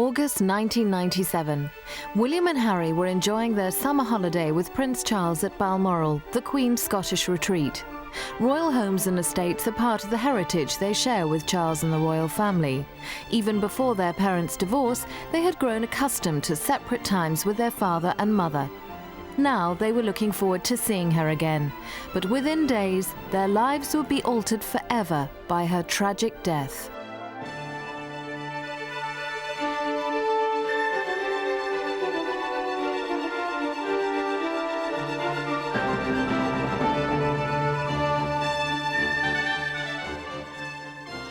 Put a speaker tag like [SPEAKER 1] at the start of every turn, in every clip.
[SPEAKER 1] August 1997. William and Harry were enjoying their summer holiday with Prince Charles at Balmoral, the Queen's Scottish retreat. Royal homes and estates are part of the heritage they share with Charles and the royal family. Even before their parents' divorce, they had grown accustomed to separate times with their father and mother. Now they were looking forward to seeing her again, but within days, their lives would be altered forever by her tragic death.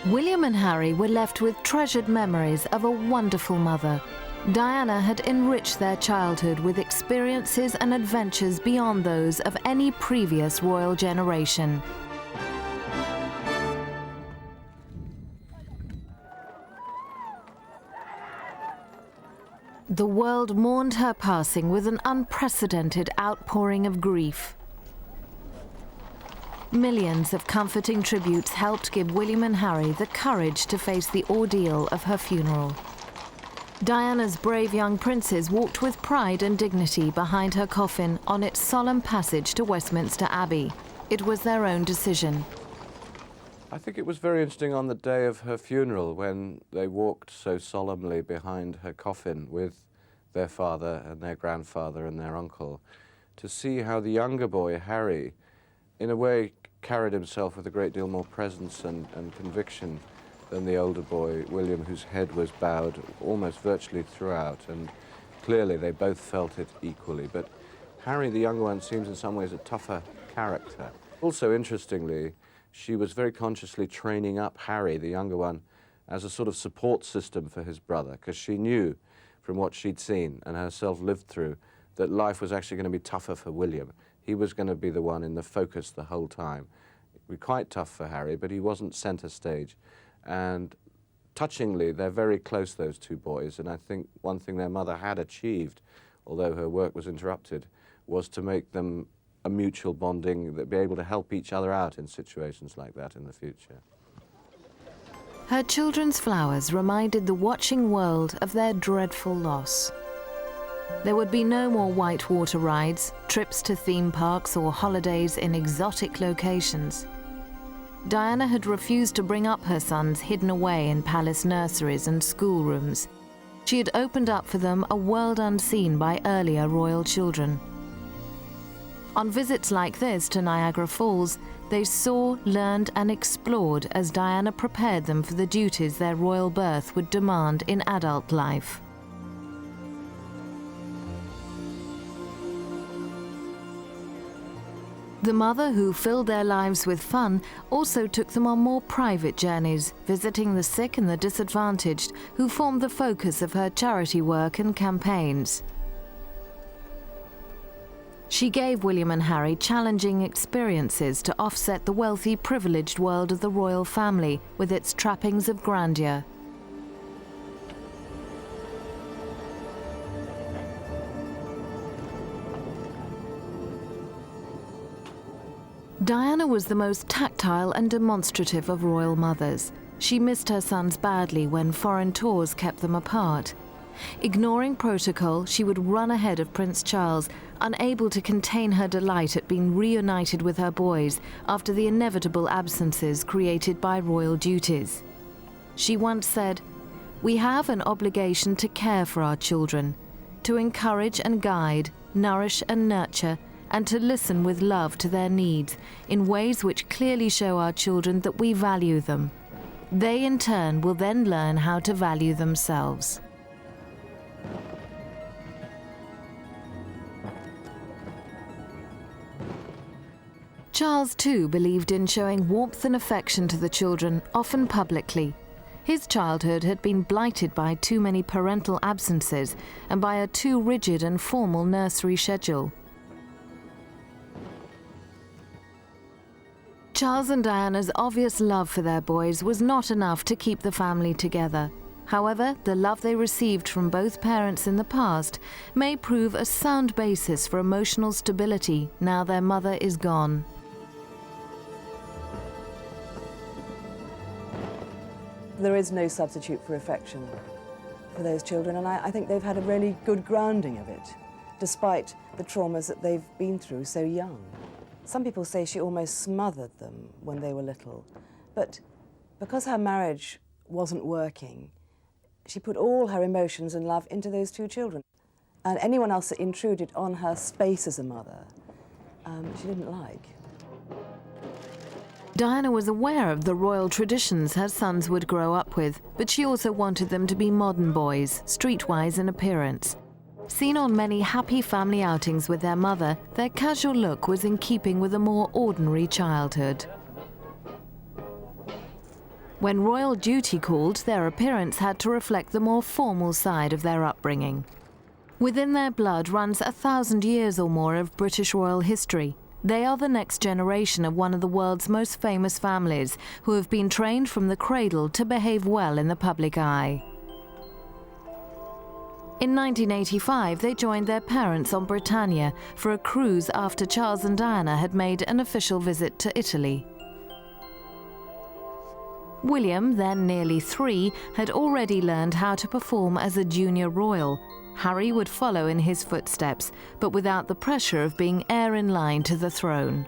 [SPEAKER 1] William and Harry were left with treasured memories of a wonderful mother. Diana had enriched their childhood with experiences and adventures beyond those of any previous royal generation. The world mourned her passing with an unprecedented outpouring of grief. Millions of comforting tributes helped give William and Harry the courage to face the ordeal of her funeral. Diana's brave young princes walked with pride and dignity behind her coffin on its solemn passage to Westminster Abbey. It was their own decision.
[SPEAKER 2] I think it was very interesting on the day of her funeral when they walked so solemnly behind her coffin with their father and their grandfather and their uncle, to see how the younger boy, Harry, in a way carried himself with a great deal more presence and conviction than the older boy, William, whose head was bowed almost virtually throughout, and clearly they both felt it equally. But Harry, the younger one, seems in some ways a tougher character. Also, interestingly, she was very consciously training up Harry, the younger one, as a sort of support system for his brother, because she knew from what she'd seen and herself lived through that life was actually going to be tougher for William. He was going to be the one in the focus the whole time. It would be quite tough for Harry, but he wasn't centre stage. And touchingly, they're very close, those two boys, and I think one thing their mother had achieved, although her work was interrupted, was to make them a mutual bonding, that be able to help each other out in situations like that in the future.
[SPEAKER 1] Her children's flowers reminded the watching world of their dreadful loss. There would be no more whitewater rides, trips to theme parks, or holidays in exotic locations. Diana had refused to bring up her sons hidden away in palace nurseries and schoolrooms. She had opened up for them a world unseen by earlier royal children. On visits like this to Niagara Falls, they saw, learned, and explored as Diana prepared them for the duties their royal birth would demand in adult life. The mother who filled their lives with fun also took them on more private journeys, visiting the sick and the disadvantaged, who formed the focus of her charity work and campaigns. She gave William and Harry challenging experiences to offset the wealthy, privileged world of the royal family with its trappings of grandeur. Diana was the most tactile and demonstrative of royal mothers. She missed her sons badly when foreign tours kept them apart. Ignoring protocol, she would run ahead of Prince Charles, unable to contain her delight at being reunited with her boys after the inevitable absences created by royal duties. She once said, "We have an obligation to care for our children, to encourage and guide, nourish and nurture, and to listen with love to their needs in ways which clearly show our children that we value them. They, in turn, will then learn how to value themselves." Charles, too, believed in showing warmth and affection to the children, often publicly. His childhood had been blighted by too many parental absences and by a too rigid and formal nursery schedule. Charles and Diana's obvious love for their boys was not enough to keep the family together. However, the love they received from both parents in the past may prove a sound basis for emotional stability now their mother is gone.
[SPEAKER 3] There is no substitute for affection. for those children, and I think they've had a really good grounding of it, despite the traumas that they've been through so young. Some people say she almost smothered them when they were little, but because her marriage wasn't working, she put all her emotions and love into those two children. And anyone else that intruded on her space as a mother, she didn't like.
[SPEAKER 1] Diana was aware of the royal traditions her sons would grow up with, but she also wanted them to be modern boys, streetwise in appearance. Seen on many happy family outings with their mother, their casual look was in keeping with a more ordinary childhood. When royal duty called, their appearance had to reflect the more formal side of their upbringing. Within their blood runs 1,000 years or more of British royal history. They are the next generation of one of the world's most famous families, who have been trained from the cradle to behave well in the public eye. In 1985, they joined their parents on Britannia for a cruise after Charles and Diana had made an official visit to Italy. William, then nearly 3, had already learned how to perform as a junior royal. Harry would follow in his footsteps, but without the pressure of being heir in line to the throne.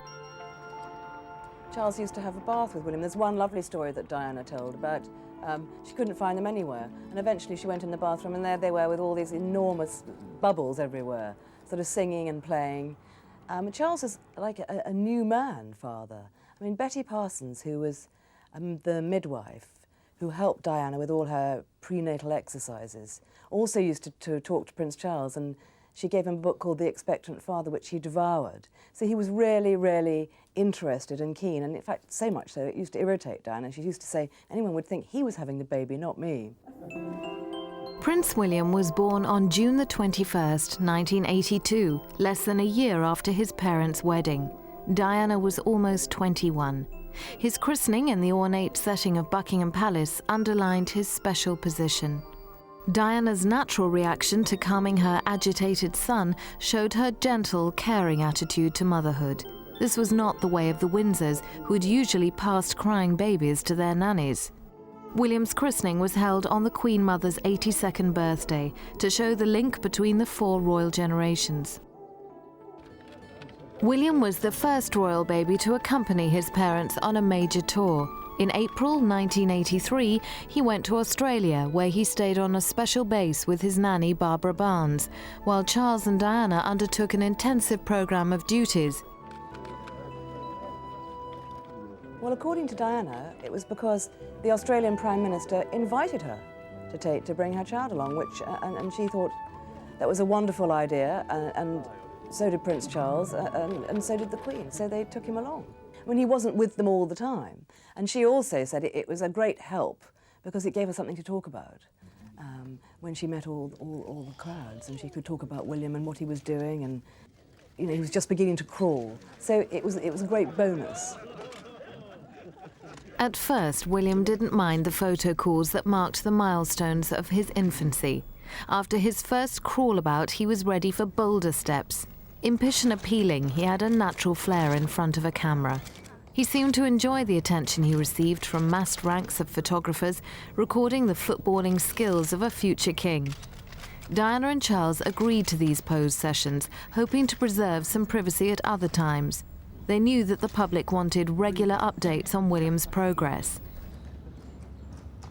[SPEAKER 3] Charles used to have a bath with William. There's one lovely story that Diana told about she couldn't find them anywhere, and eventually she went in the bathroom and there they were with all these enormous bubbles everywhere, sort of singing and playing. Charles is like a new man father. I mean, Betty Parsons, who was the midwife who helped Diana with all her prenatal exercises, also used to talk to Prince Charles, and she gave him a book called The Expectant Father, which he devoured. So he was really, really interested and keen, and in fact, so much so it used to irritate Diana. She used to say anyone would think he was having the baby, not me.
[SPEAKER 1] Prince William was born on June the 21st, 1982, less than a year after his parents' wedding. Diana was almost 21. His christening in the ornate setting of Buckingham Palace underlined his special position. Diana's natural reaction to calming her agitated son showed her gentle, caring attitude to motherhood. This was not the way of the Windsors, who had usually passed crying babies to their nannies. William's christening was held on the Queen Mother's 82nd birthday to show the link between the 4 royal generations. William was the first royal baby to accompany his parents on a major tour. In April 1983, he went to Australia, where he stayed on a special base with his nanny Barbara Barnes, while Charles and Diana undertook an intensive program of duties.
[SPEAKER 3] Well, according to Diana, it was because the Australian Prime Minister invited her to bring her child along, and she thought that was a wonderful idea, and so did Prince Charles, and so did the Queen, so they took him along. I mean, he wasn't with them all the time. And she also said it was a great help because it gave her something to talk about when she met all the crowds, and she could talk about William and what he was doing, and you know, he was just beginning to crawl. So it was a great bonus.
[SPEAKER 1] At first, William didn't mind the photo calls that marked the milestones of his infancy. After his first crawl-about, he was ready for bolder steps. Impish and appealing, he had a natural flair in front of a camera. He seemed to enjoy the attention he received from massed ranks of photographers, recording the footballing skills of a future king. Diana and Charles agreed to these pose sessions, hoping to preserve some privacy at other times. They knew that the public wanted regular updates on William's progress.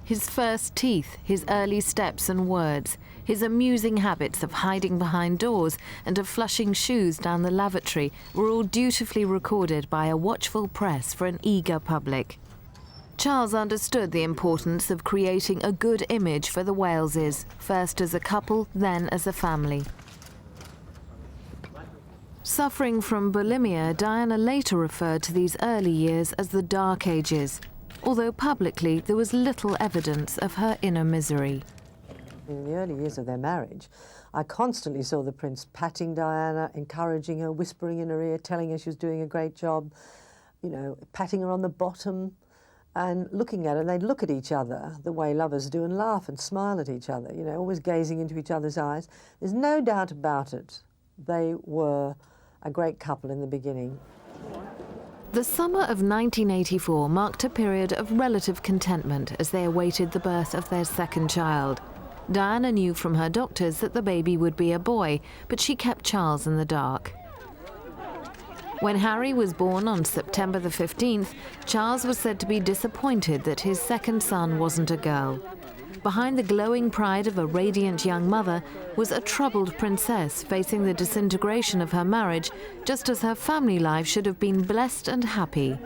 [SPEAKER 1] His first teeth, his early steps and words, his amusing habits of hiding behind doors and of flushing shoes down the lavatory were all dutifully recorded by a watchful press for an eager public. Charles understood the importance of creating a good image for the Waleses, first as a couple, then as a family. Suffering from bulimia, Diana later referred to these early years as the Dark Ages, although publicly there was little evidence of her inner misery.
[SPEAKER 4] In the early years of their marriage, I constantly saw the prince patting Diana, encouraging her, whispering in her ear, telling her she was doing a great job, you know, patting her on the bottom and looking at her. They'd look at each other the way lovers do and laugh and smile at each other, you know, always gazing into each other's eyes. There's no doubt about it. They were a great couple in the beginning.
[SPEAKER 1] The summer of 1984 marked a period of relative contentment as they awaited the birth of their second child. Diana knew from her doctors that the baby would be a boy, but she kept Charles in the dark. When Harry was born on September the 15th, Charles was said to be disappointed that his second son wasn't a girl. Behind the glowing pride of a radiant young mother was a troubled princess facing the disintegration of her marriage, just as her family life should have been blessed and happy.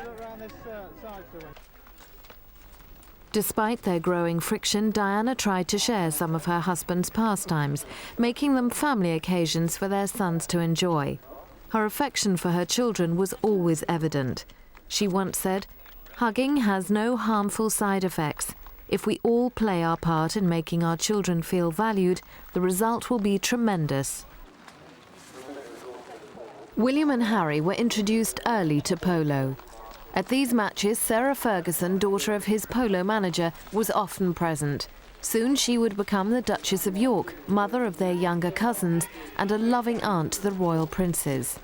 [SPEAKER 1] Despite their growing friction, Diana tried to share some of her husband's pastimes, making them family occasions for their sons to enjoy. Her affection for her children was always evident. She once said, "Hugging has no harmful side effects. If we all play our part in making our children feel valued, the result will be tremendous." William and Harry were introduced early to polo. At these matches, Sarah Ferguson, daughter of his polo manager, was often present. Soon she would become the Duchess of York, mother of their younger cousins, and a loving aunt to the royal princes.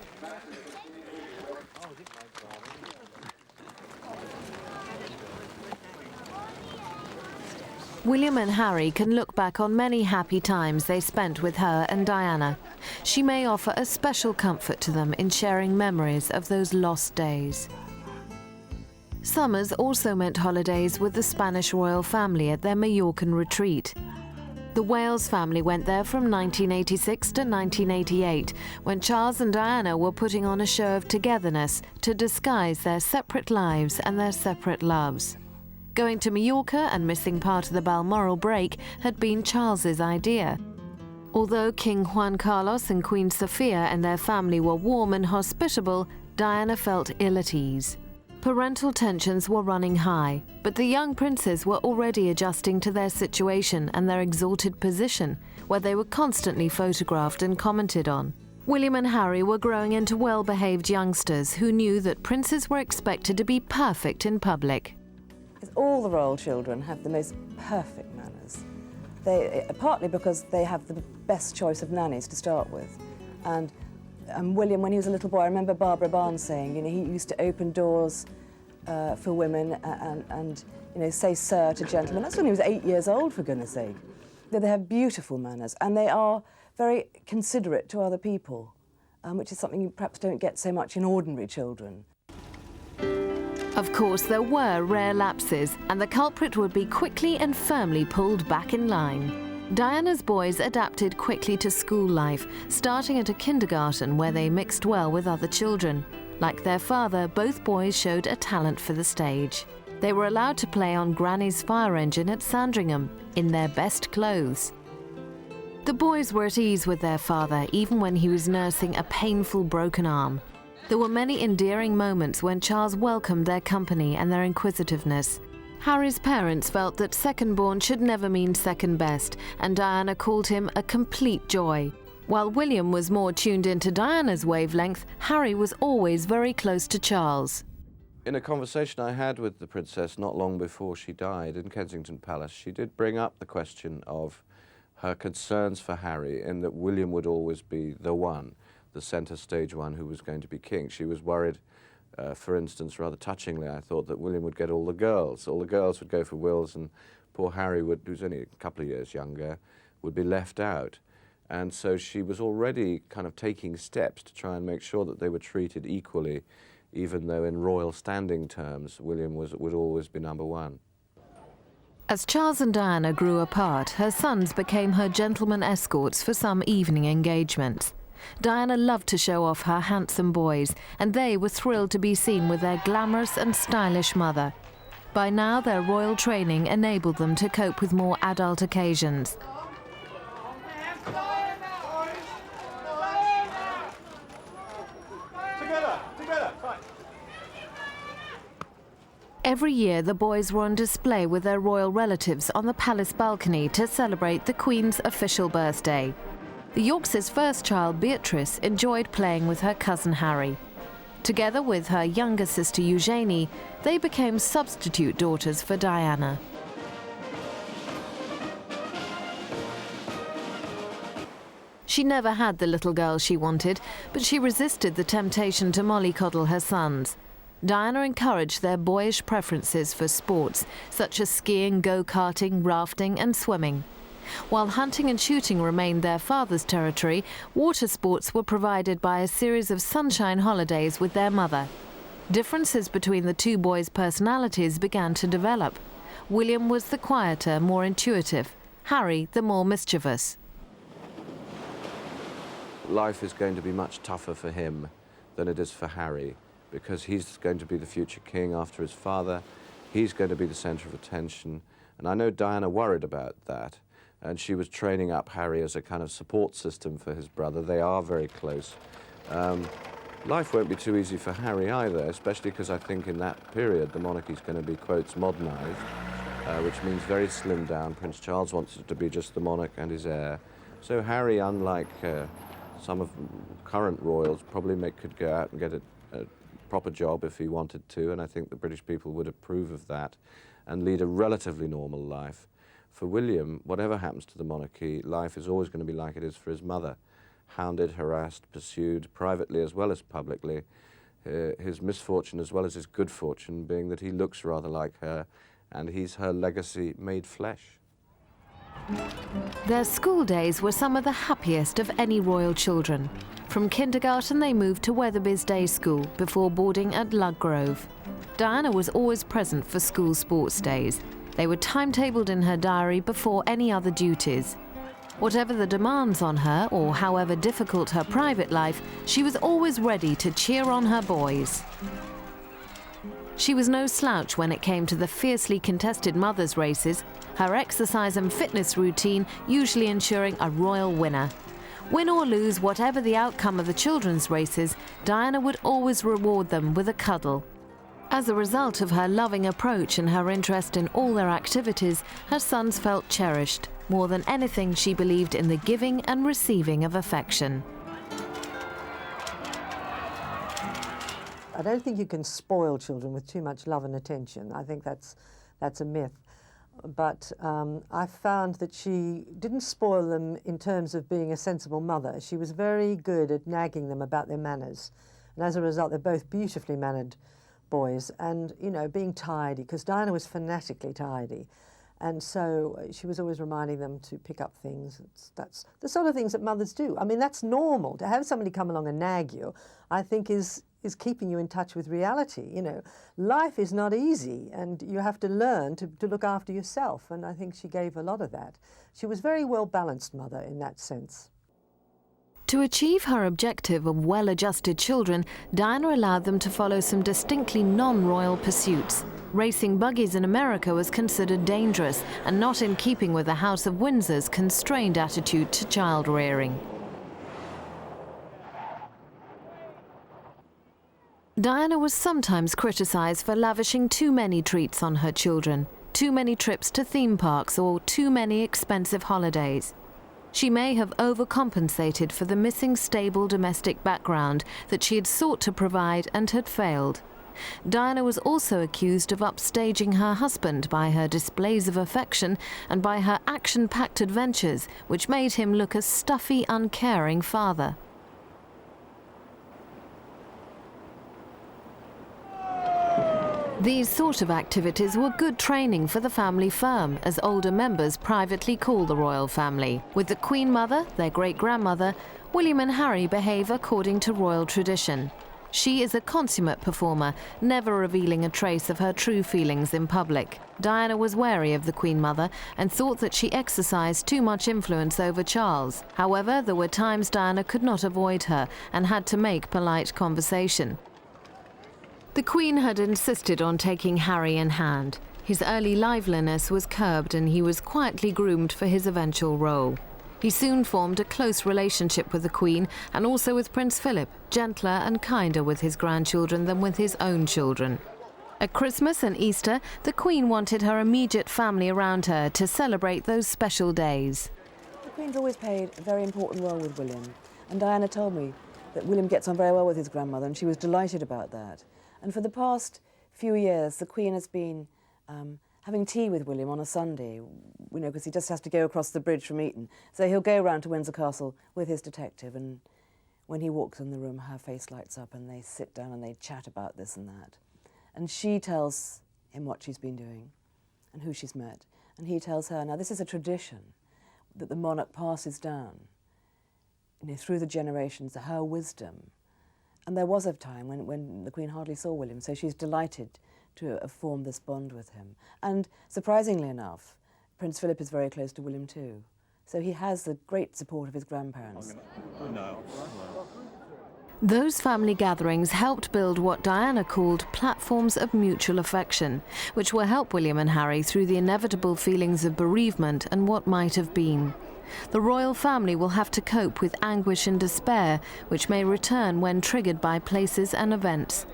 [SPEAKER 1] William and Harry can look back on many happy times they spent with her and Diana. She may offer a special comfort to them in sharing memories of those lost days. Summers also meant holidays with the Spanish royal family at their Majorcan retreat. The Wales family went there from 1986 to 1988, when Charles and Diana were putting on a show of togetherness to disguise their separate lives and their separate loves. Going to Majorca and missing part of the Balmoral break had been Charles's idea. Although King Juan Carlos and Queen Sofia and their family were warm and hospitable, Diana felt ill at ease. Parental tensions were running high, but the young princes were already adjusting to their situation and their exalted position, where they were constantly photographed and commented on. William and Harry were growing into well-behaved youngsters who knew that princes were expected to be perfect in public.
[SPEAKER 3] All the royal children have the most perfect manners. Partly because they have the best choice of nannies to start with. And William, when he was a little boy, I remember Barbara Barnes saying, he used to open doors for women and say sir to gentlemen. That's when he was 8 years old, for goodness sake. They have beautiful manners, and they are very considerate to other people, which is something you perhaps don't get so much in ordinary children.
[SPEAKER 1] Of course, there were rare lapses, and the culprit would be quickly and firmly pulled back in line. Diana's boys adapted quickly to school life, starting at a kindergarten where they mixed well with other children. Like their father, both boys showed a talent for the stage. They were allowed to play on Granny's fire engine at Sandringham, in their best clothes. The boys were at ease with their father, even when he was nursing a painful broken arm. There were many endearing moments when Charles welcomed their company and their inquisitiveness. Harry's parents felt that second-born should never mean second best, and Diana called him a complete joy. While William was more tuned into Diana's wavelength, Harry was always very close to Charles.
[SPEAKER 2] In a conversation I had with the princess not long before she died in Kensington Palace, she did bring up the question of her concerns for Harry, in that William would always be the one, the centre stage one who was going to be king. She was worried, for instance, rather touchingly, I thought, that William would get all the girls. All the girls would go for wills, and poor Harry, who's only a couple of years younger, would be left out. And so she was already kind of taking steps to try and make sure that they were treated equally, even though in royal standing terms, William would always be number one.
[SPEAKER 1] As Charles and Diana grew apart, her sons became her gentlemen escorts for some evening engagements. Diana loved to show off her handsome boys, and they were thrilled to be seen with their glamorous and stylish mother. By now, their royal training enabled them to cope with more adult occasions. Every year, the boys were on display with their royal relatives on the palace balcony to celebrate the Queen's official birthday. The Yorks' first child, Beatrice, enjoyed playing with her cousin Harry. Together with her younger sister Eugenie, they became substitute daughters for Diana. She never had the little girl she wanted, but she resisted the temptation to mollycoddle her sons. Diana encouraged their boyish preferences for sports, such as skiing, go-karting, rafting and swimming. While hunting and shooting remained their father's territory, water sports were provided by a series of sunshine holidays with their mother. Differences between the two boys' personalities began to develop. William was the quieter, more intuitive. Harry, the more mischievous.
[SPEAKER 2] Life is going to be much tougher for him than it is for Harry, because he's going to be the future king after his father. He's going to be the centre of attention. And I know Diana worried about that, and she was training up Harry as a kind of support system for his brother. They are very close. Life won't be too easy for Harry either, especially because I think in that period the monarchy's going to be, quotes, modernised, which means very slimmed down. Prince Charles wants it to be just the monarch and his heir. So Harry, unlike some of current royals, probably could go out and get a proper job if he wanted to, and I think the British people would approve of that, and lead a relatively normal life. For William, whatever happens to the monarchy, life is always going to be like it is for his mother. Hounded, harassed, pursued, privately as well as publicly. His misfortune as well as his good fortune being that he looks rather like her, and he's her legacy made flesh.
[SPEAKER 1] Their school days were some of the happiest of any royal children. From kindergarten they moved to Weatherby's day school before boarding at Ludgrove. Diana was always present for school sports days. They were timetabled in her diary before any other duties. Whatever the demands on her, or however difficult her private life, she was always ready to cheer on her boys. She was no slouch when it came to the fiercely contested mothers' races, her exercise and fitness routine usually ensuring a royal winner. Win or lose whatever the outcome of the children's races, Diana would always reward them with a cuddle. As a result of her loving approach and her interest in all their activities, her sons felt cherished. More than anything, she believed in the giving and receiving of affection.
[SPEAKER 4] I don't think you can spoil children with too much love and attention. I think that's a myth. But I found that she didn't spoil them in terms of being a sensible mother. She was very good at nagging them about their manners. And as a result, they're both beautifully mannered boys and, you know, being tidy, because Diana was fanatically tidy. And so she was always reminding them to pick up things. That's the sort of things that mothers do. I mean, that's normal. To have somebody come along and nag you, I think is keeping you in touch with reality. You know, life is not easy, and you have to learn to look after yourself. And I think she gave a lot of that. She was a very well-balanced mother in that sense.
[SPEAKER 1] To achieve her objective of well-adjusted children, Diana allowed them to follow some distinctly non-royal pursuits. Racing buggies in America was considered dangerous and not in keeping with the House of Windsor's constrained attitude to child-rearing. Diana was sometimes criticised for lavishing too many treats on her children, too many trips to theme parks or too many expensive holidays. She may have overcompensated for the missing stable domestic background that she had sought to provide and had failed. Diana was also accused of upstaging her husband by her displays of affection and by her action-packed adventures, which made him look a stuffy, uncaring father. These sort of activities were good training for the family firm, as older members privately call the royal family. With the Queen Mother, their great-grandmother, William and Harry behave according to royal tradition. She is a consummate performer, never revealing a trace of her true feelings in public. Diana was wary of the Queen Mother and thought that she exercised too much influence over Charles. However, there were times Diana could not avoid her and had to make polite conversation. The Queen had insisted on taking Harry in hand. His early liveliness was curbed and he was quietly groomed for his eventual role. He soon formed a close relationship with the Queen and also with Prince Philip, gentler and kinder with his grandchildren than with his own children. At Christmas and Easter, the Queen wanted her immediate family around her to celebrate those special days.
[SPEAKER 3] The Queen's always played a very important role with William, and Diana told me that William gets on very well with his grandmother, and she was delighted about that. And for the past few years, the Queen has been having tea with William on a Sunday, you know, because he just has to go across the bridge from Eton. So he'll go round to Windsor Castle with his detective, and when he walks in the room, her face lights up and they sit down and they chat about this and that. And she tells him what she's been doing and who she's met. And he tells her, now this is a tradition. that the monarch passes down, you know, through the generations, her wisdom. And there was a time when the Queen hardly saw William, so she's delighted to have formed this bond with him. And surprisingly enough, Prince Philip is very close to William too. So he has the great support of his grandparents.
[SPEAKER 1] Those family gatherings helped build what Diana called platforms of mutual affection, which will help William and Harry through the inevitable feelings of bereavement and what might have been. The royal family will have to cope with anguish and despair, which may return when triggered by places and events.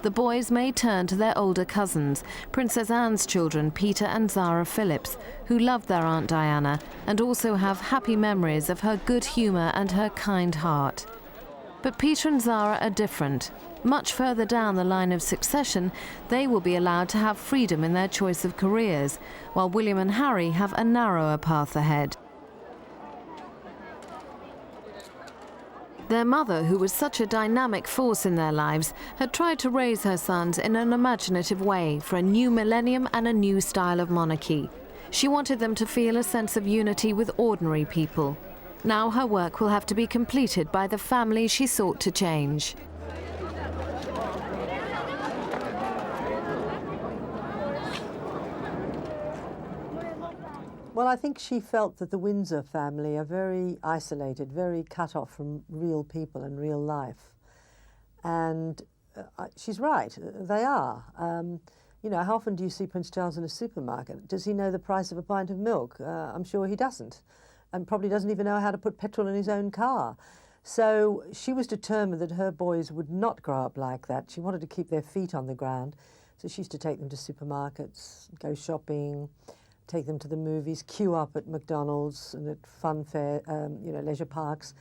[SPEAKER 1] The boys may turn to their older cousins, Princess Anne's children, Peter and Zara Phillips, who loved their Aunt Diana and also have happy memories of her good humour and her kind heart. But Peter and Zara are different. Much further down the line of succession, they will be allowed to have freedom in their choice of careers, while William and Harry have a narrower path ahead. Their mother, who was such a dynamic force in their lives, had tried to raise her sons in an imaginative way for a new millennium and a new style of monarchy. She wanted them to feel a sense of unity with ordinary people. Now her work will have to be completed by the family she sought to change.
[SPEAKER 4] Well, I think she felt that the Windsor family are very isolated, very cut off from real people and real life. And she's right, they are. You know, how often do you see Prince Charles in a supermarket? Does he know the price of a pint of milk? I'm sure he doesn't. And probably doesn't even know how to put petrol in his own car. So she was determined that her boys would not grow up like that. She wanted to keep their feet on the ground. So she used to take them to supermarkets, go shopping, take them to the movies, queue up at McDonald's and at fun fair, you know, leisure parks,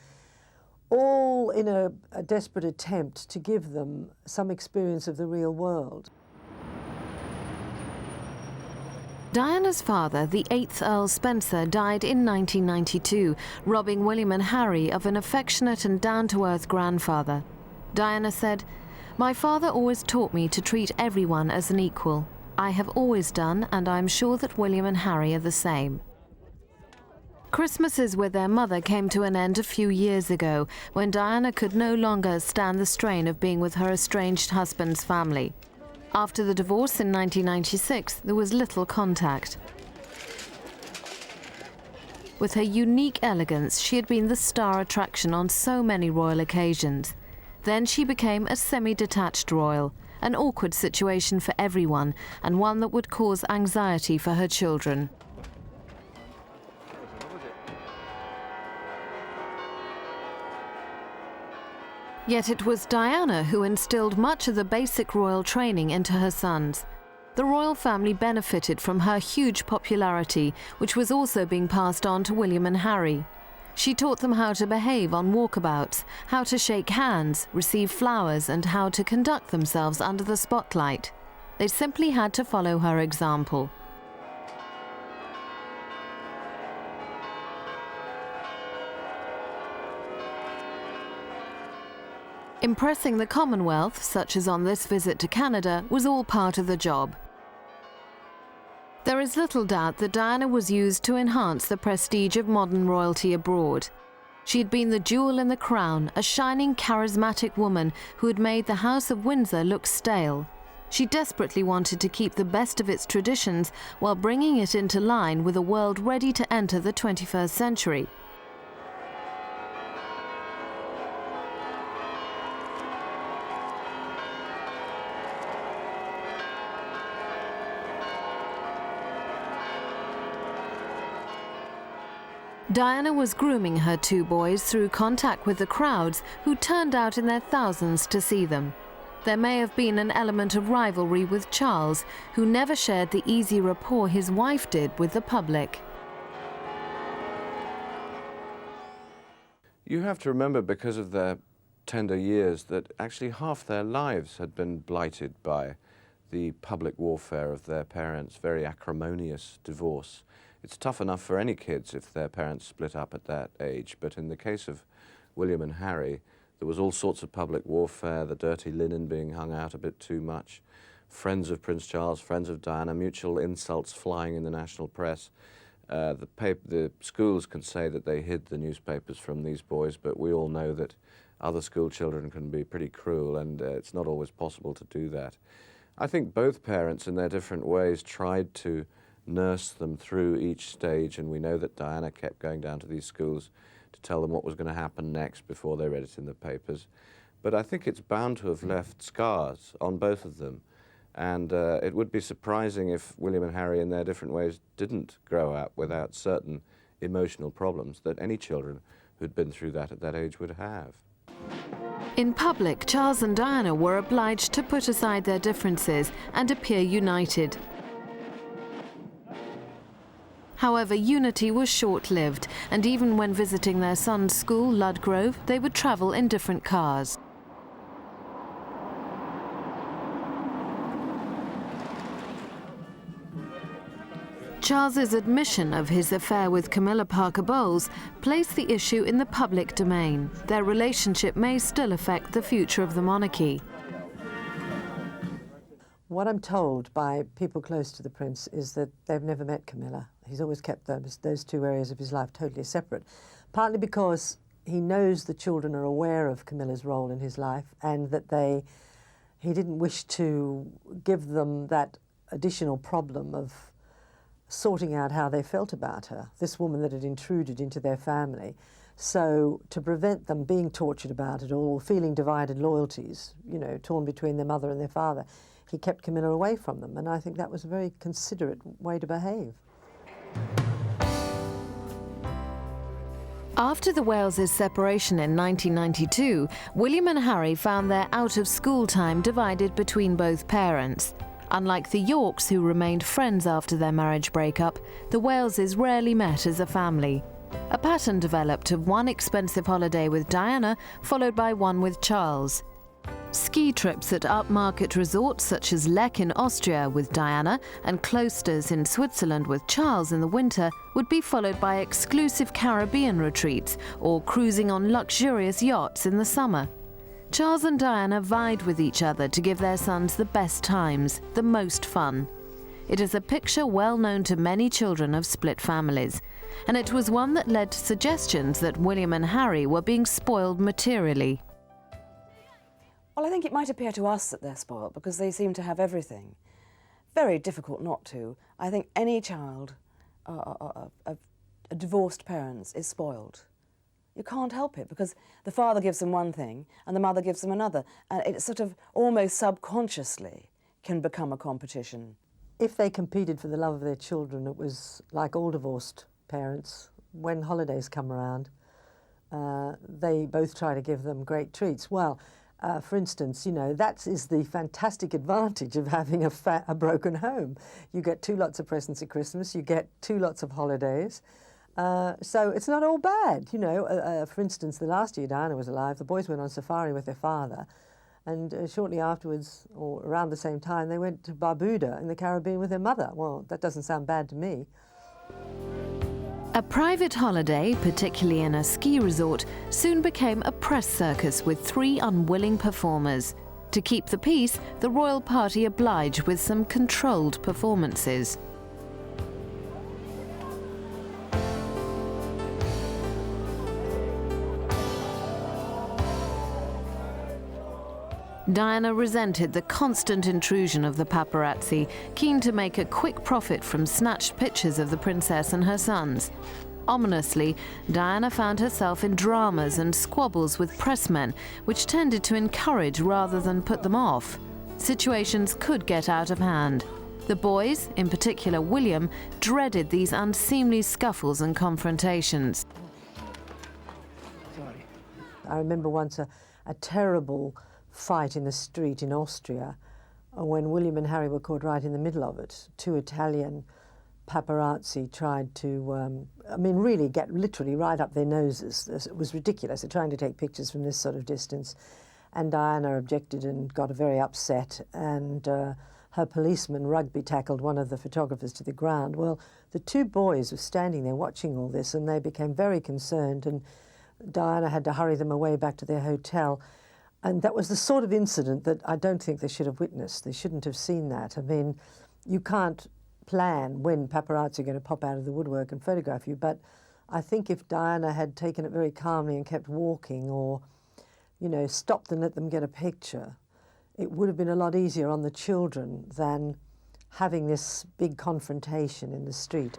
[SPEAKER 4] all in a desperate attempt to give them some experience of the real world.
[SPEAKER 1] Diana's father, the 8th Earl Spencer, died in 1992, robbing William and Harry of an affectionate and down-to-earth grandfather. Diana said, "My father always taught me to treat everyone as an equal. I have always done, and I'm sure that William and Harry are the same." Christmases with their mother came to an end a few years ago, when Diana could no longer stand the strain of being with her estranged husband's family. After the divorce in 1996, there was little contact. With her unique elegance, she had been the star attraction on so many royal occasions. Then she became a semi-detached royal, an awkward situation for everyone, and one that would cause anxiety for her children. Yet it was Diana who instilled much of the basic royal training into her sons. The royal family benefited from her huge popularity, which was also being passed on to William and Harry. She taught them how to behave on walkabouts, how to shake hands, receive flowers, and how to conduct themselves under the spotlight. They simply had to follow her example. Impressing the Commonwealth, such as on this visit to Canada, was all part of the job. There is little doubt that Diana was used to enhance the prestige of modern royalty abroad. She had been the jewel in the crown, a shining, charismatic woman who had made the House of Windsor look stale. She desperately wanted to keep the best of its traditions while bringing it into line with a world ready to enter the 21st century. Diana was grooming her two boys through contact with the crowds who turned out in their thousands to see them. There may have been an element of rivalry with Charles, who never shared the easy rapport his wife did with the public.
[SPEAKER 2] You have to remember, because of their tender years, that actually half their lives had been blighted by the public warfare of their parents' very acrimonious divorce. It's tough enough for any kids if their parents split up at that age, but in the case of William and Harry, there was all sorts of public warfare, the dirty linen being hung out a bit too much, friends of Prince Charles, friends of Diana, mutual insults flying in the national press, The schools can say that they hid the newspapers from these boys, but we all know that other school children can be pretty cruel, and it's not always possible to do that. I think both parents, in their different ways, tried to nurse them through each stage, and we know that Diana kept going down to these schools to tell them what was going to happen next before they read it in the papers. But I think it's bound to have left scars on both of them. And it would be surprising if William and Harry, in their different ways, didn't grow up without certain emotional problems that any children who'd been through that at that age would have.
[SPEAKER 1] In public, Charles and Diana were obliged to put aside their differences and appear united. However, unity was short-lived, and even when visiting their son's school, Ludgrove, they would travel in different cars. Charles's admission of his affair with Camilla Parker Bowles placed the issue in the public domain. Their relationship may still affect the future of the monarchy.
[SPEAKER 4] What I'm told by people close to the prince is that they've never met Camilla. He's always kept those two areas of his life totally separate, partly because he knows the children are aware of Camilla's role in his life, and that he didn't wish to give them that additional problem of sorting out how they felt about her, this woman that had intruded into their family. So to prevent them being tortured about it or feeling divided loyalties, you know, torn between their mother and their father, he kept Camilla away from them, and I think that was a very considerate way to behave.
[SPEAKER 1] After the Wales' separation in 1992, William and Harry found their out-of-school time divided between both parents. Unlike the Yorks, who remained friends after their marriage breakup, the Waleses rarely met as a family. A pattern developed of one expensive holiday with Diana, followed by one with Charles. Ski trips at upmarket resorts such as Lech in Austria with Diana and Klosters in Switzerland with Charles in the winter would be followed by exclusive Caribbean retreats or cruising on luxurious yachts in the summer. Charles and Diana vied with each other to give their sons the best times, the most fun. It is a picture well known to many children of split families, and it was one that led to suggestions that William and Harry were being spoiled materially.
[SPEAKER 3] Well, I think it might appear to us that they're spoiled because they seem to have everything. Very difficult not to. I think any child of divorced parents is spoiled. You can't help it because the father gives them one thing and the mother gives them another, and it sort of almost subconsciously can become a competition.
[SPEAKER 4] If they competed for the love of their children, it was like all divorced parents. When holidays come around, they both try to give them great treats. Well, for instance, you know, that is the fantastic advantage of having a broken home. You get 2 lots of presents at Christmas, you get 2 lots of holidays. So it's not all bad, you know. For instance, the last year Diana was alive, the boys went on safari with their father, and shortly afterwards, or around the same time, they went to Barbuda in the Caribbean with their mother. Well, that doesn't sound bad to me.
[SPEAKER 1] A private holiday, particularly in a ski resort, soon became a press circus with 3 unwilling performers. To keep the peace, the royal party obliged with some controlled performances. Diana resented the constant intrusion of the paparazzi, keen to make a quick profit from snatched pictures of the princess and her sons. Ominously, Diana found herself in dramas and squabbles with pressmen, which tended to encourage rather than put them off. Situations could get out of hand. The boys, in particular William, dreaded these unseemly scuffles and confrontations.
[SPEAKER 4] I remember once a terrible fight in the street in Austria when William and Harry were caught right in the middle of it. 2 Italian paparazzi tried to, really get literally right up their noses. It was ridiculous. They're trying to take pictures from this sort of distance. And Diana objected and got very upset, and her policeman rugby tackled one of the photographers to the ground. Well, the 2 boys were standing there watching all this, and they became very concerned, and Diana had to hurry them away back to their hotel. And that was the sort of incident that I don't think they should have witnessed. They shouldn't have seen that. I mean, you can't plan when paparazzi are going to pop out of the woodwork and photograph you, but I think if Diana had taken it very calmly and kept walking, or, you know, stopped and let them get a picture, it would have been a lot easier on the children than having this big confrontation in the street.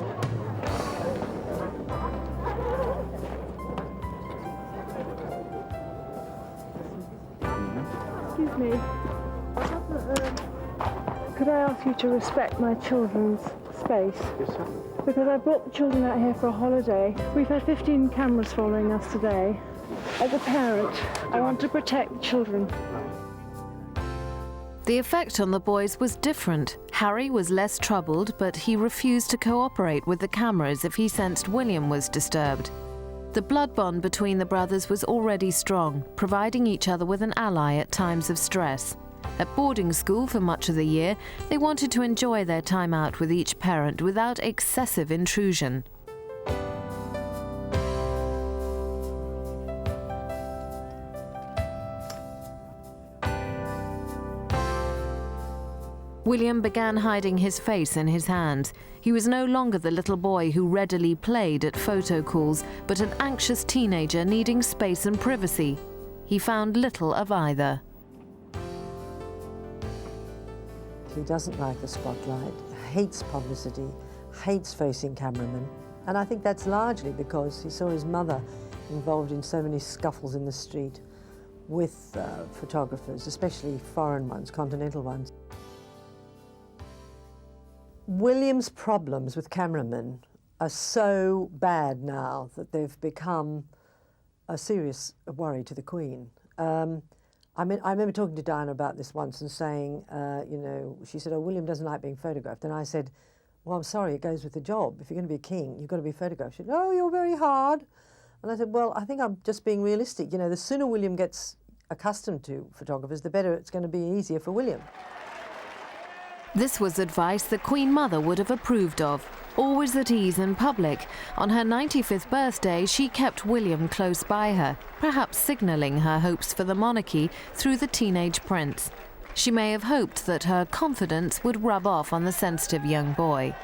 [SPEAKER 5] Excuse me. Could I ask you to respect my children's space?
[SPEAKER 2] Yes, sir.
[SPEAKER 5] Because I brought the children out here for a holiday. We've had 15 cameras following us today. As a parent, I want to protect the children.
[SPEAKER 1] The effect on the boys was different. Harry was less troubled, but he refused to cooperate with the cameras if he sensed William was disturbed. The blood bond between the brothers was already strong, providing each other with an ally at times of stress. At boarding school for much of the year, they wanted to enjoy their time out with each parent without excessive intrusion. William began hiding his face in his hands. He was no longer the little boy who readily played at photo calls, but an anxious teenager needing space and privacy. He found little of either.
[SPEAKER 4] He doesn't like the spotlight, hates publicity, hates facing cameramen. And I think that's largely because he saw his mother involved in so many scuffles in the street with photographers, especially foreign ones, continental ones. William's problems with cameramen are so bad now that they've become a serious worry to the Queen. I remember talking to Diana about this once and saying, you know, she said, oh, William doesn't like being photographed. And I said, well, I'm sorry, it goes with the job. If you're going to be a king, you've got to be photographed. She said, oh, you're very hard. And I said, well, I think I'm just being realistic. You know, the sooner William gets accustomed to photographers, the better it's going to be easier for William.
[SPEAKER 1] This was advice the Queen Mother would have approved of. Always at ease in public, on her 95th birthday she kept William close by her, perhaps signalling her hopes for the monarchy through the teenage prince. She may have hoped that her confidence would rub off on the sensitive young boy.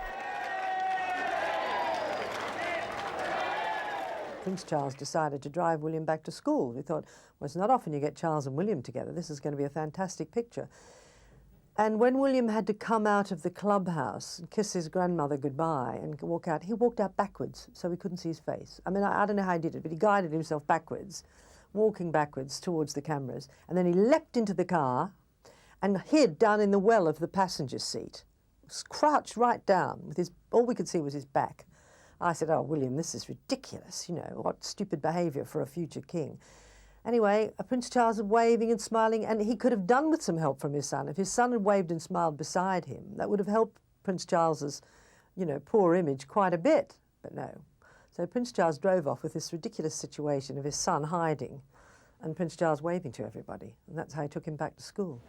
[SPEAKER 4] Prince Charles decided to drive William back to school. He thought, well, it's not often you get Charles and William together. This is going to be a fantastic picture. And when William had to come out of the clubhouse and kiss his grandmother goodbye and walk out, he walked out backwards so we couldn't see his face. I mean, I don't know how he did it, but he guided himself backwards, walking backwards towards the cameras. And then he leapt into the car and hid down in the well of the passenger seat, crouched right down with his, all we could see was his back. I said, oh, William, this is ridiculous, you know, what stupid behaviour for a future king. Anyway, Prince Charles was waving and smiling, and he could have done with some help from his son. If his son had waved and smiled beside him, that would have helped Prince Charles's, you know, poor image quite a bit, but no. So Prince Charles drove off with this ridiculous situation of his son hiding and Prince Charles waving to everybody, and that's how he took him back to school.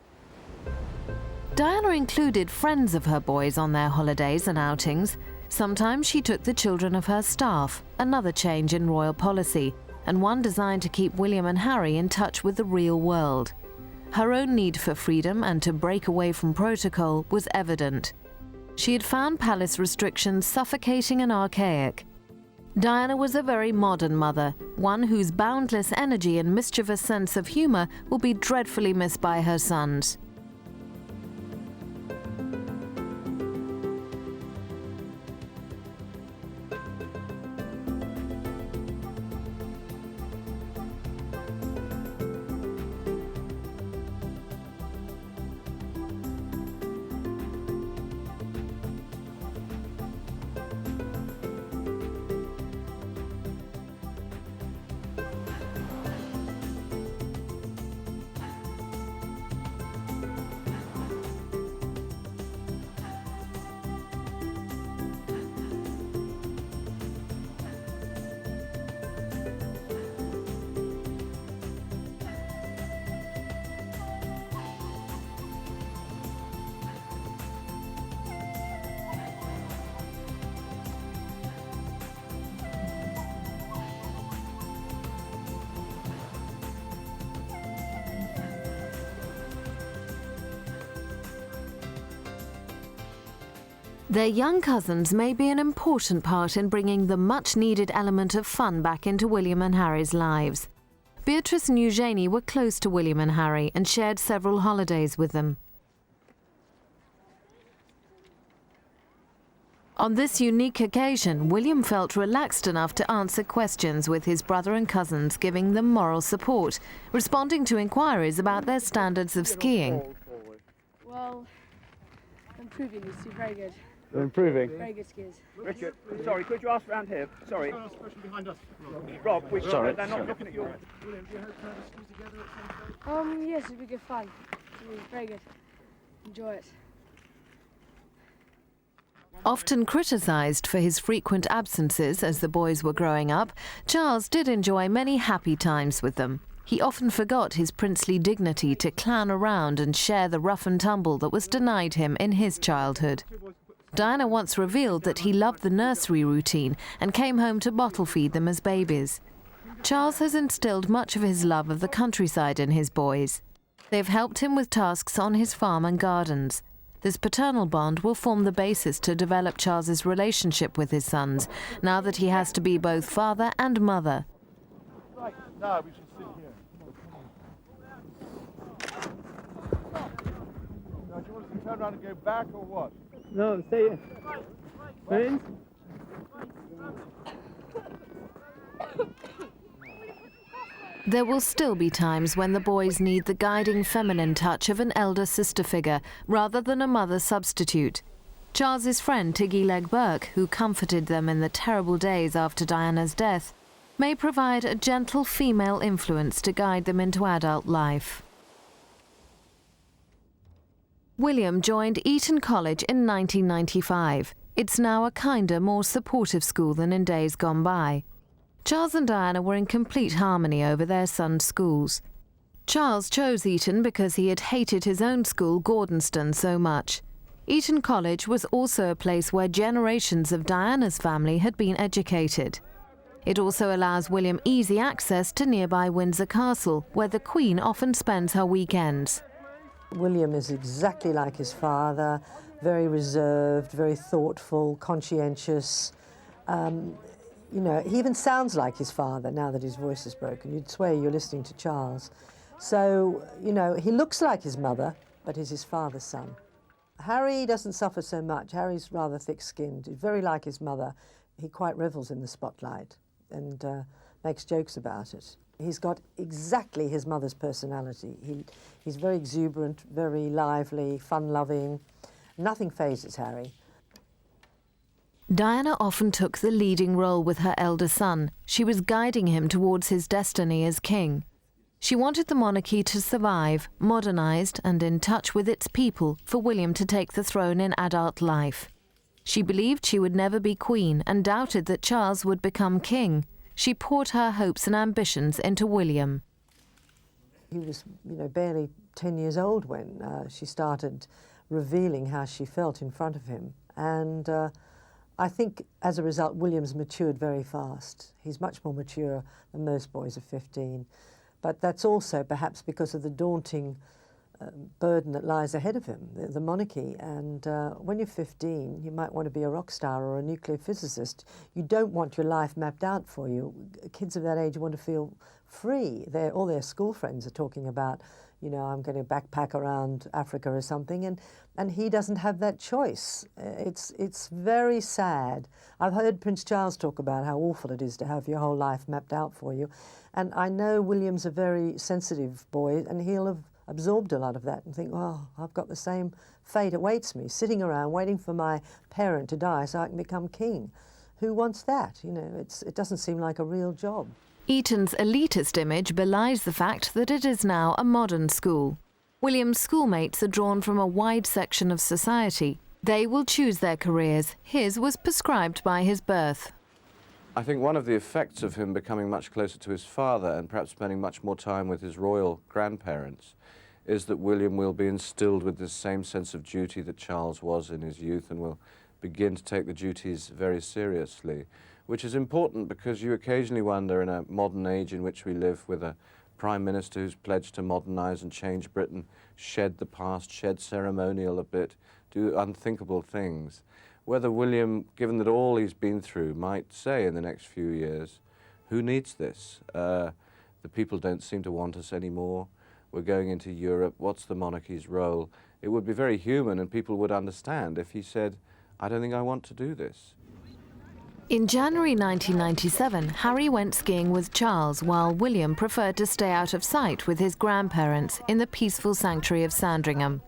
[SPEAKER 1] Diana included friends of her boys on their holidays and outings. Sometimes she took the children of her staff, another change in royal policy, and one designed to keep William and Harry in touch with the real world. Her own need for freedom and to break away from protocol was evident. She had found palace restrictions suffocating and archaic. Diana was a very modern mother, one whose boundless energy and mischievous sense of humour will be dreadfully missed by her sons. Their young cousins may be an important part in bringing the much-needed element of fun back into William and Harry's lives. Beatrice and Eugenie were close to William and Harry and shared several holidays with them. On this unique occasion, William felt relaxed enough to answer questions, with his brother and cousins giving them moral support, responding to inquiries about their standards of skiing.
[SPEAKER 5] Well, improving, you see, very good.
[SPEAKER 6] They're improving.
[SPEAKER 5] Very good skiers.
[SPEAKER 6] Richard, sorry, could you ask around here? Sorry. Behind us. Rob, sorry. They're not looking at your... William, do you hope to have a ski together at some stage?
[SPEAKER 5] Yes, it'll be good fun. It'll be very good. Enjoy it.
[SPEAKER 1] Often criticised for his frequent absences as the boys were growing up, Charles did enjoy many happy times with them. He often forgot his princely dignity to clown around and share the rough and tumble that was denied him in his childhood. Diana once revealed that he loved the nursery routine and came home to bottle feed them as babies. Charles has instilled much of his love of the countryside in his boys. They've helped him with tasks on his farm and gardens. This paternal bond will form the basis to develop Charles's relationship with his sons, now that he has to be both father and mother.
[SPEAKER 6] Right, now we should sit here. Now, do you want us to turn around and go back or what?
[SPEAKER 7] No, stay here. Friends?
[SPEAKER 1] There will still be times when the boys need the guiding feminine touch of an elder sister figure rather than a mother substitute. Charles's friend Tiggy Leg Burke, who comforted them in the terrible days after Diana's death, may provide a gentle female influence to guide them into adult life. William joined Eton College in 1995. It's now a kinder, more supportive school than in days gone by. Charles and Diana were in complete harmony over their sons' schools. Charles chose Eton because he had hated his own school, Gordonston, so much. Eton College was also a place where generations of Diana's family had been educated. It also allows William easy access to nearby Windsor Castle, where the Queen often spends her weekends.
[SPEAKER 4] William is exactly like his father, very reserved, very thoughtful, conscientious. You know, he even sounds like his father now that his voice is broken. You'd swear you're listening to Charles. So, you know, he looks like his mother, but he's his father's son. Harry doesn't suffer so much. Harry's rather thick-skinned. He's very like his mother. He quite revels in the spotlight and makes jokes about it. He's got exactly his mother's personality. He's very exuberant, very lively, fun-loving. Nothing phases Harry.
[SPEAKER 1] Diana often took the leading role with her elder son. She was guiding him towards his destiny as king. She wanted the monarchy to survive, modernised and in touch with its people, for William to take the throne in adult life. She believed she would never be queen and doubted that Charles would become king. She poured her hopes and ambitions into William.
[SPEAKER 4] He was, you know, barely 10 years old when she started revealing how she felt in front of him. And I think as a result, William's matured very fast. He's much more mature than most boys of 15. But that's also perhaps because of the daunting burden that lies ahead of him, the monarchy. And when you're 15, you might want to be a rock star or a nuclear physicist. You don't want your life mapped out for you. Kids of that age want to feel free. All their school friends are talking about, you know, I'm going to backpack around Africa or something, and he doesn't have that choice. It's very sad. I've heard Prince Charles talk about how awful it is to have your whole life mapped out for you, and I know William's a very sensitive boy, and he'll have absorbed a lot of that and think, well, I've got the same fate awaits me, sitting around waiting for my parent to die so I can become king. Who wants that? You know, it doesn't seem like a real job.
[SPEAKER 1] Eton's elitist image belies the fact that it is now a modern school. William's schoolmates are drawn from a wide section of society. They will choose their careers. His was prescribed by his birth.
[SPEAKER 2] I think one of the effects of him becoming much closer to his father and perhaps spending much more time with his royal grandparents is that William will be instilled with the same sense of duty that Charles was in his youth and will begin to take the duties very seriously, which is important because you occasionally wonder in a modern age in which we live with a Prime Minister who's pledged to modernise and change Britain, shed the past, shed ceremonial a bit, do unthinkable things, whether William, given that all he's been through, might say in the next few years, who needs this? The people don't seem to want us anymore. We're going into Europe. What's the monarchy's role? It would be very human, and people would understand if he said, I don't think I want to do this.
[SPEAKER 1] In January 1997, Harry went skiing with Charles, while William preferred to stay out of sight with his grandparents in the peaceful sanctuary of Sandringham.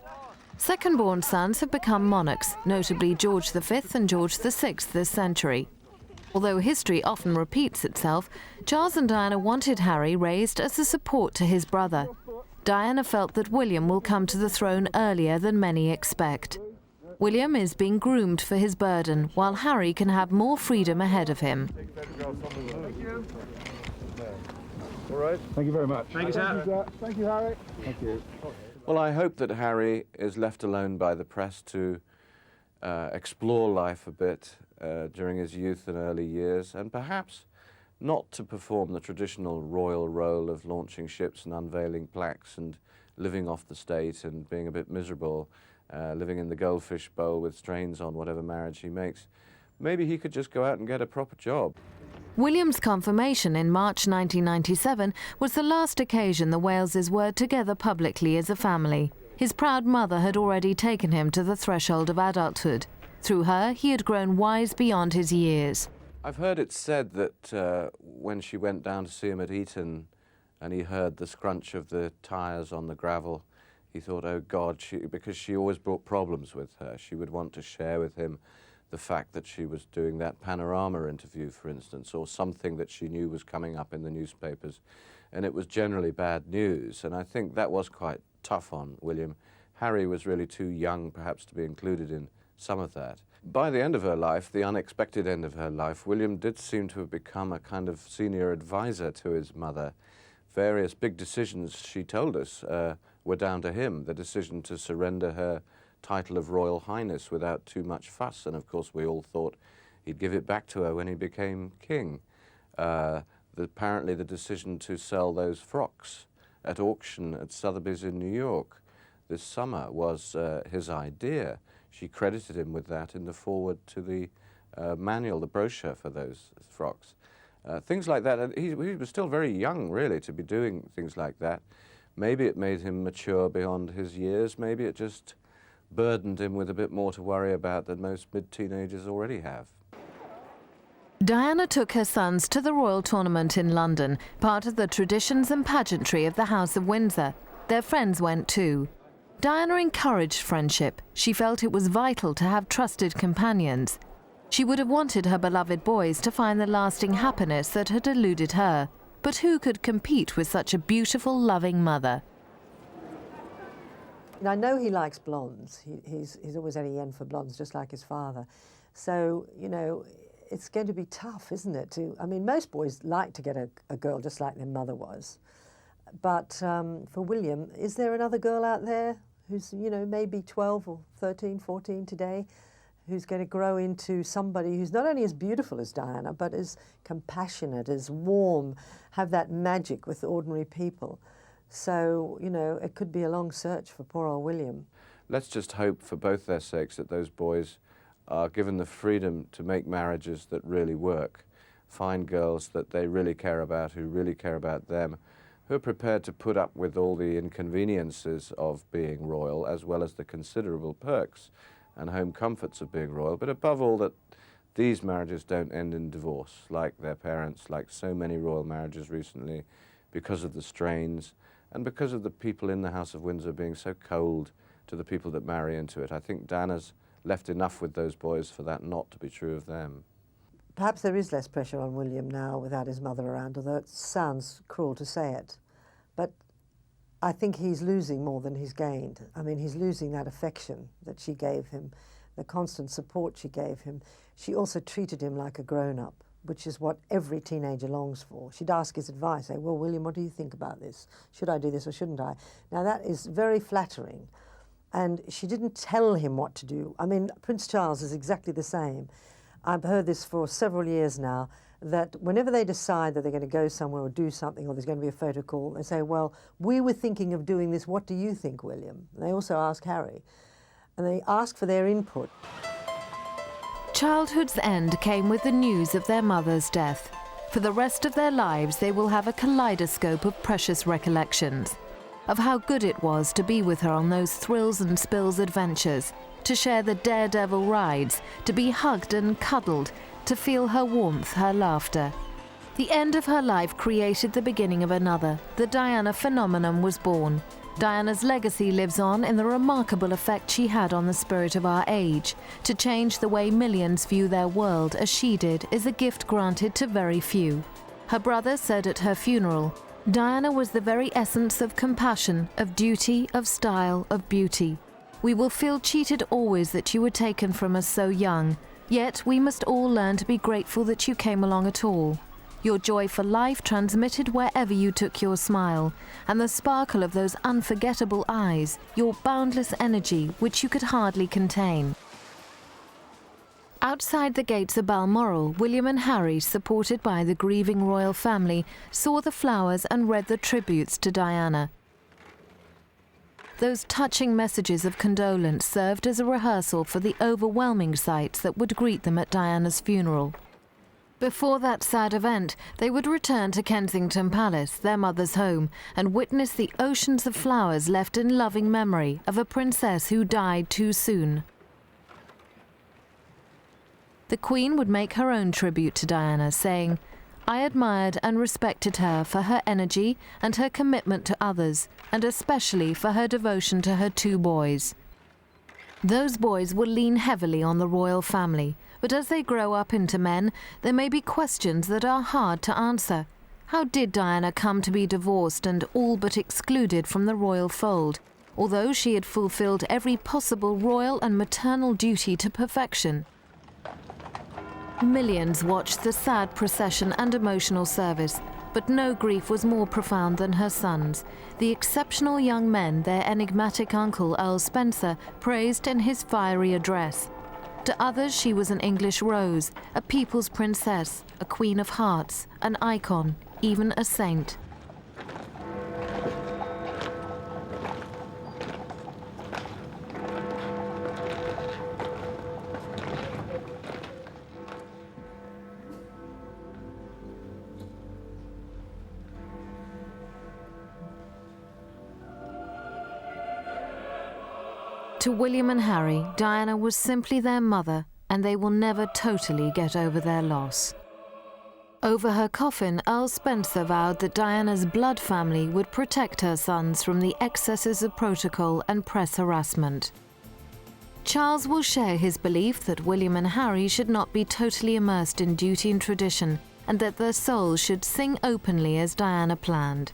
[SPEAKER 1] Second-born sons have become monarchs, notably George V and George VI this century. Although history often repeats itself, Charles and Diana wanted Harry raised as a support to his brother. Diana felt that William will come to the throne earlier than many expect. William is being groomed for his burden, while Harry can have more freedom ahead of him.
[SPEAKER 6] Thank you.
[SPEAKER 8] All right. Thank you very much.
[SPEAKER 6] Thank you, sir.
[SPEAKER 8] Thank you, Harry. Thank you.
[SPEAKER 2] Well, I hope that Harry is left alone by the press to explore life a bit during his youth and early years, and perhaps not to perform the traditional royal role of launching ships and unveiling plaques and living off the state and being a bit miserable, living in the goldfish bowl with strains on whatever marriage he makes. Maybe he could just go out and get a proper job.
[SPEAKER 1] William's confirmation in March 1997 was the last occasion the Waleses were together publicly as a family. His proud mother had already taken him to the threshold of adulthood. Through her, he had grown wise beyond his years.
[SPEAKER 2] I've heard it said that when she went down to see him at Eton and he heard the scrunch of the tyres on the gravel, he thought, oh God, because she always brought problems with her. She would want to share with him the fact that she was doing that Panorama interview, for instance, or something that she knew was coming up in the newspapers, and it was generally bad news, and I think that was quite tough on William. Harry was really too young, perhaps, to be included in some of that. By the end of her life, the unexpected end of her life, William did seem to have become a kind of senior advisor to his mother. Various big decisions, she told us, were down to him. The decision to surrender her title of Royal Highness without too much fuss, and of course we all thought he'd give it back to her when he became king. Apparently the decision to sell those frocks at auction at Sotheby's in New York this summer was his idea. She credited him with that in the foreword to the manual, the brochure for those frocks. Things like that. And he was still very young, really, to be doing things like that. Maybe it made him mature beyond his years. Maybe it just burdened him with a bit more to worry about than most mid-teenagers already have.
[SPEAKER 1] Diana took her sons to the royal tournament in London, part of the traditions and pageantry of the House of Windsor. Their friends went too. Diana encouraged friendship. She felt it was vital to have trusted companions. She would have wanted her beloved boys to find the lasting happiness that had eluded her. But who could compete with such a beautiful, loving mother?
[SPEAKER 4] I know he likes blondes. He's always had a yen for blondes, just like his father. So, you know, it's going to be tough, isn't it? I mean, most boys like to get a girl just like their mother was. But for William, is there another girl out there who's, you know, maybe 12 or 13, 14 today, who's going to grow into somebody who's not only as beautiful as Diana, but as compassionate, as warm, have that magic with ordinary people? So, you know, it could be a long search for poor old William.
[SPEAKER 2] Let's just hope for both their sakes that those boys are given the freedom to make marriages that really work, find girls that they really care about, who really care about them, who are prepared to put up with all the inconveniences of being royal, as well as the considerable perks and home comforts of being royal, but above all that these marriages don't end in divorce like their parents, like so many royal marriages recently, because of the strains and because of the people in the House of Windsor being so cold to the people that marry into it. I think Diana's left enough with those boys for that not to be true of them.
[SPEAKER 4] Perhaps there is less pressure on William now without his mother around, although it sounds cruel to say it. But I think he's losing more than he's gained. I mean, he's losing that affection that she gave him, the constant support she gave him. She also treated him like a grown-up, which is what every teenager longs for. She'd ask his advice, say, well, William, what do you think about this? Should I do this or shouldn't I? Now, that is very flattering. And she didn't tell him what to do. I mean, Prince Charles is exactly the same. I've heard this for several years now, that whenever they decide that they're going to go somewhere or do something, or there's going to be a photo call, they say, well, we were thinking of doing this, what do you think, William? And they also ask Harry, and they ask for their input.
[SPEAKER 1] Childhood's end came with the news of their mother's death. For the rest of their lives, they will have a kaleidoscope of precious recollections of how good it was to be with her on those thrills and spills adventures, to share the daredevil rides, to be hugged and cuddled, to feel her warmth, her laughter. The end of her life created the beginning of another. The Diana phenomenon was born. Diana's legacy lives on in the remarkable effect she had on the spirit of our age. To change the way millions view their world as she did is a gift granted to very few. Her brother said at her funeral, "Diana was the very essence of compassion, of duty, of style, of beauty. We will feel cheated always that you were taken from us so young, yet we must all learn to be grateful that you came along at all. Your joy for life transmitted wherever you took your smile, and the sparkle of those unforgettable eyes, your boundless energy which you could hardly contain." Outside the gates of Balmoral, William and Harry, supported by the grieving royal family, saw the flowers and read the tributes to Diana. Those touching messages of condolence served as a rehearsal for the overwhelming sights that would greet them at Diana's funeral. Before that sad event, they would return to Kensington Palace, their mother's home, and witness the oceans of flowers left in loving memory of a princess who died too soon. The Queen would make her own tribute to Diana, saying, "I admired and respected her for her energy and her commitment to others, and especially for her devotion to her 2 boys. Those boys will lean heavily on the royal family, but as they grow up into men, there may be questions that are hard to answer. How did Diana come to be divorced and all but excluded from the royal fold, although she had fulfilled every possible royal and maternal duty to perfection?" Millions watched the sad procession and emotional service, but no grief was more profound than her sons, the exceptional young men their enigmatic uncle Earl Spencer praised in his fiery address. To others she was an English rose, a people's princess, a queen of hearts, an icon, even a saint. To William and Harry, Diana was simply their mother, and they will never totally get over their loss. Over her coffin, Earl Spencer vowed that Diana's blood family would protect her sons from the excesses of protocol and press harassment. Charles will share his belief that William and Harry should not be totally immersed in duty and tradition, and that their souls should sing openly as Diana planned.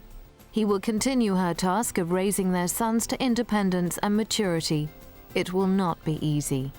[SPEAKER 1] He will continue her task of raising their sons to independence and maturity. It will not be easy.